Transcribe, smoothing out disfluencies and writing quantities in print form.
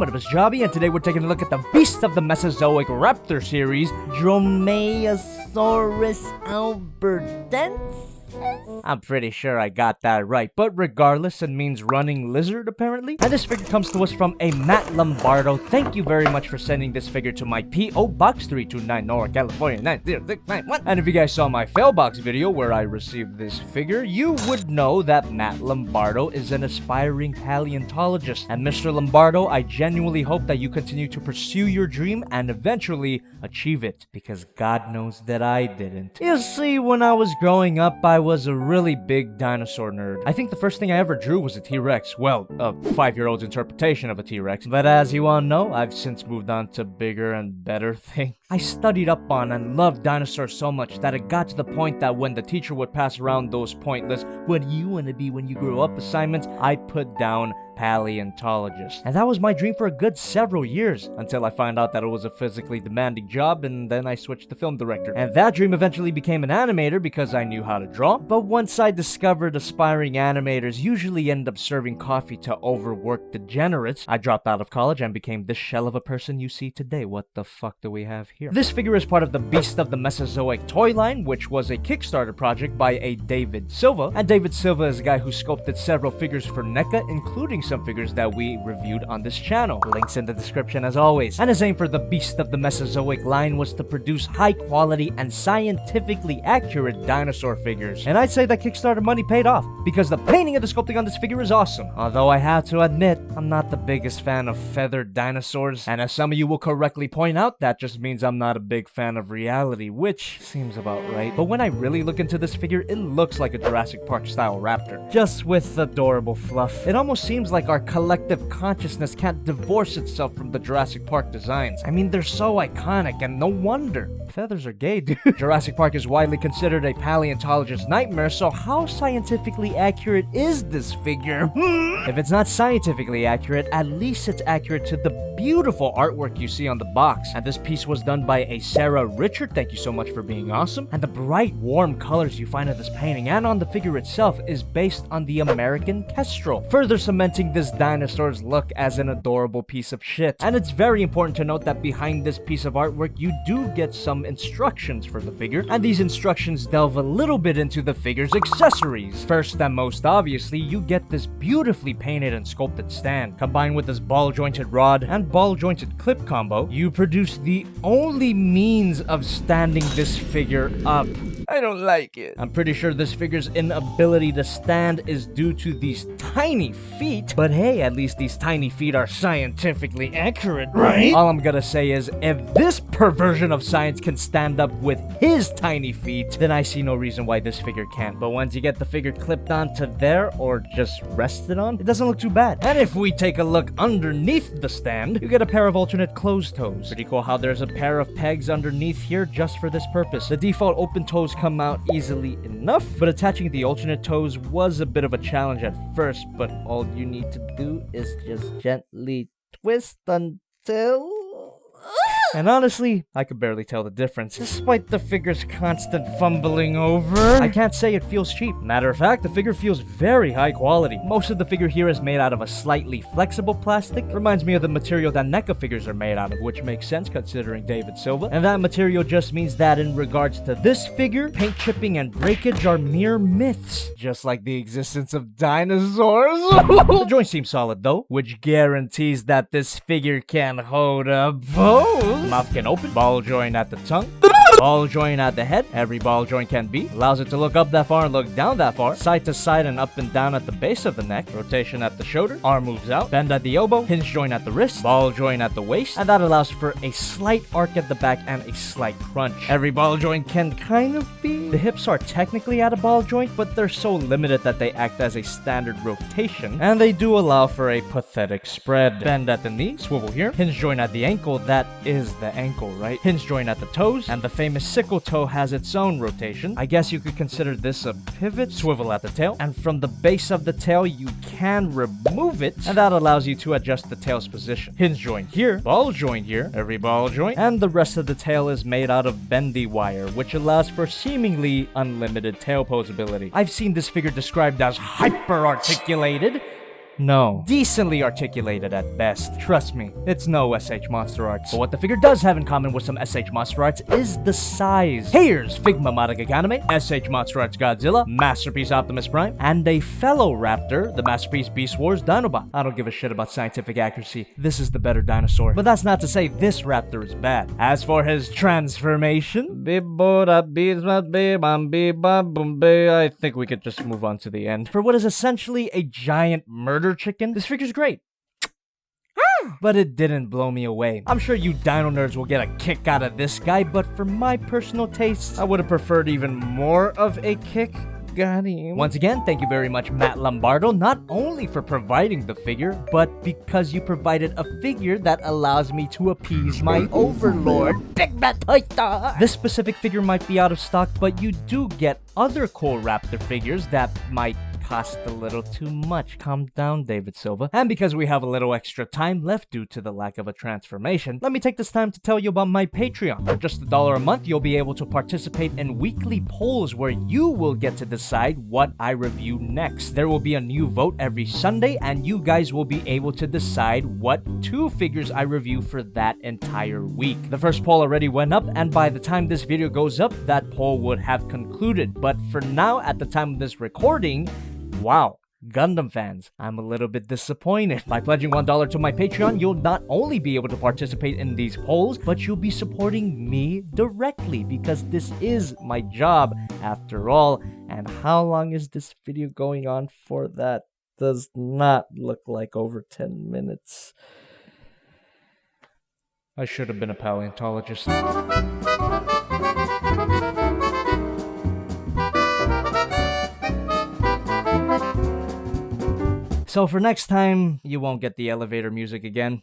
my name is Jobby, and today we're taking a look at the beast of the Mesozoic Raptor series, Dromaeosaurus Albertensis. I'm pretty sure I got that right, but regardless, it means running lizard apparently. And this figure comes to us from a Matt Lombardo. Thank you very much for sending this figure to my P.O. Box 329 North California 90691. And if you guys saw my fail box video where I received this figure, you would know that Matt Lombardo is an aspiring paleontologist. And Mr. Lombardo, I genuinely hope that you continue to pursue your dream and eventually achieve it, because God knows that I didn't. You see, when I was growing up, I was a really big dinosaur nerd. I think the first thing I ever drew was a T-Rex. Well, a 5-year-old's interpretation of a T-Rex. But as you all know, I've since moved on to bigger and better things. I studied up on and loved dinosaurs so much that it got to the point that when the teacher would pass around those pointless "what do you want to be when you grow up" assignments, I put down paleontologist. And that was my dream for a good several years, until I found out that it was a physically demanding job, and then I switched to film director. And that dream eventually became an animator because I knew how to draw. But once I discovered aspiring animators usually end up serving coffee to overworked degenerates, I dropped out of college and became this shell of a person you see today. What the fuck do we have here? This figure is part of the Beast of the Mesozoic toy line, which was a Kickstarter project by a David Silva. And David Silva is a guy who sculpted several figures for NECA, including some figures that we reviewed on this channel. Links in the description as always. And his aim for the Beast of the Mesozoic line was to produce high quality and scientifically accurate dinosaur figures. And I'd say that Kickstarter money paid off, because the painting and the sculpting on this figure is awesome. Although I have to admit, I'm not the biggest fan of feathered dinosaurs. And as some of you will correctly point out, that just means I'm not a big fan of reality, which seems about right. But when I really look into this figure, it looks like a Jurassic Park style raptor, just with adorable fluff. It almost seems like our collective consciousness can't divorce itself from the Jurassic Park designs. I mean, they're so iconic, and no wonder. Feathers are gay, dude. Jurassic Park is widely considered a paleontologist's nightmare, so how scientifically accurate is this figure? If it's not scientifically accurate, at least it's accurate to the beautiful artwork you see on the box. And this piece was done by a Sarah Richard. Thank you so much for being awesome. And the bright, warm colors you find in this painting and on the figure itself is based on the American Kestrel, further cementing this dinosaur's look as an adorable piece of shit. And it's very important to note that behind this piece of artwork, you do get some instructions for the figure, and these instructions delve a little bit into the figure's accessories. First and most obviously, you get this beautifully painted and sculpted stand. Combined with this ball-jointed rod and ball-jointed clip combo, you produce the only means of standing this figure up. I don't like it. I'm pretty sure this figure's inability to stand is due to these tiny feet, but hey, at least these tiny feet are scientifically accurate, right? All I'm gonna say is, if this perversion of science can stand up with his tiny feet, then I see no reason why this figure can't. But once you get the figure clipped onto there, or just rested on, it doesn't look too bad. And if we take a look underneath the stand, you get a pair of alternate closed toes. Pretty cool how there's a pair of pegs underneath here just for this purpose. The default open toes come out easily enough, but attaching the alternate toes was a bit of a challenge at first, but all you need to do is just gently twist until... And honestly, I could barely tell the difference, despite the figure's constant fumbling over. I can't say it feels cheap. Matter of fact, the figure feels very high quality. Most of the figure here is made out of a slightly flexible plastic. Reminds me of the material that NECA figures are made out of, which makes sense considering David Silva. And that material just means that in regards to this figure, paint chipping and breakage are mere myths, just like the existence of dinosaurs. The joints seem solid though, which guarantees that this figure can hold a pose. Mouth can open, ball joint at the tongue, ball joint at the head, every ball joint can be, allows it to look up that far and look down that far, side to side and up and down at the base of the neck, rotation at the shoulder, arm moves out, bend at the elbow, hinge joint at the wrist, ball joint at the waist, and that allows for a slight arc at the back and a slight crunch. Every ball joint can kind of be. The hips are technically at a ball joint, but they're so limited that they act as a standard rotation, and they do allow for a pathetic spread. Bend at the knee, swivel here, hinge joint at the ankle, that is the ankle, right? Hinge joint at the toes, and the famous sickle toe has its own rotation. I guess you could consider this a pivot. Swivel at the tail, and from the base of the tail you can remove it, and that allows you to adjust the tail's position. Hinge joint here, ball joint here, every ball joint, and the rest of the tail is made out of bendy wire, which allows for seemingly unlimited tail poseability. I've seen this figure described as hyper-articulated, No. Decently articulated at best. Trust me, it's no SH Monster Arts. But what the figure does have in common with some SH Monster Arts is the size. Here's Figma Madaga Anime, SH Monster Arts Godzilla, Masterpiece Optimus Prime, and a fellow raptor, the Masterpiece Beast Wars Dinobot. I don't give a shit about scientific accuracy. This is the better dinosaur. But that's not to say this raptor is bad. As for his transformation, I think we could just move on to the end. For what is essentially a giant murder chicken, this figure's great. But it didn't blow me away. I'm sure you dino nerds will get a kick out of this guy, but for my personal tastes, I would have preferred even more of a kick. Got him. Once again, thank you very much, Matt Lombardo, not only for providing the figure, but because you provided a figure that allows me to appease my overlord, Big Matt Python. This specific figure might be out of stock, but you do get other cool raptor figures that might cost a little too much. Calm down, David Silva. And because we have a little extra time left due to the lack of a transformation, let me take this time to tell you about my Patreon. For just $1 a month, you'll be able to participate in weekly polls where you will get to decide what I review next. There will be a new vote every Sunday, and you guys will be able to decide what 2 figures I review for that entire week. The first poll already went up, and by the time this video goes up, that poll would have concluded. But for now, at the time of this recording, wow, Gundam fans, I'm a little bit disappointed. By pledging $1 to my Patreon, you'll not only be able to participate in these polls, but you'll be supporting me directly because this is my job after all. And how long is this video going on for? That does not look like over 10 minutes. I should have been a paleontologist. So for next time, you won't get the elevator music again.